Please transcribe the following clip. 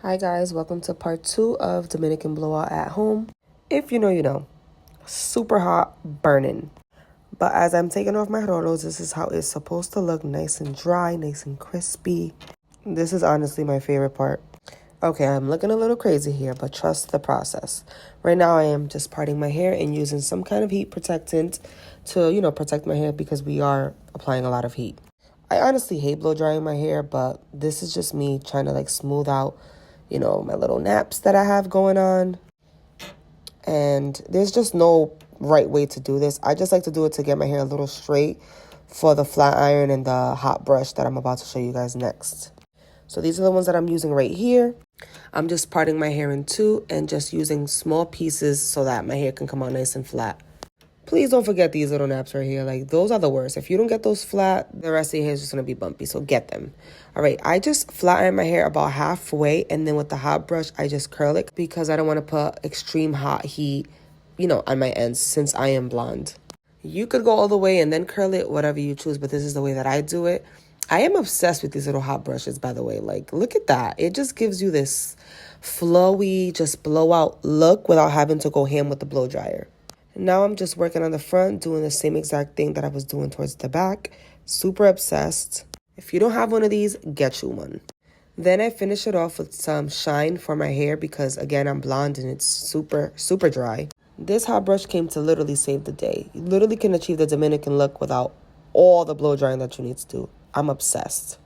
Hi guys, welcome to part 2 of Dominican Blow at home. If you know, you know. Super hot, burning. But as I'm taking off my rolos, this is how it's supposed to look, nice and dry, nice and crispy. This is honestly my favorite part. Okay, I'm looking a little crazy here, but trust the process. Right now I am just parting my hair and using some kind of heat protectant to, protect my hair because we are applying a lot of heat. I honestly hate blow drying my hair, but this is just me trying to smooth out my little naps that I have going on. And there's just no right way to do this. I just like to do it to get my hair a little straight for the flat iron and the hot brush that I'm about to show you guys next. So these are the ones that I'm using right here. I'm just parting my hair in two and just using small pieces so that my hair can come out nice and flat. Please don't forget these little naps right here. Those are the worst. If you don't get those flat, the rest of your hair is just going to be bumpy. So get them. All right. I just flat iron my hair about halfway. And then with the hot brush, I just curl it because I don't want to put extreme hot heat, on my ends since I am blonde. You could go all the way and then curl it, whatever you choose. But this is the way that I do it. I am obsessed with these little hot brushes, by the way. Look at that. It just gives you this flowy, just blowout look without having to go ham with the blow dryer. Now I'm just working on the front, doing the same exact thing that I was doing towards the back. Super obsessed. If you don't have one of these, get you one. Then I finish it off with some shine for my hair because, again, I'm blonde and it's super, super dry. This hot brush came to literally save the day. You literally can achieve the Dominican look without all the blow drying that you need to do. I'm obsessed.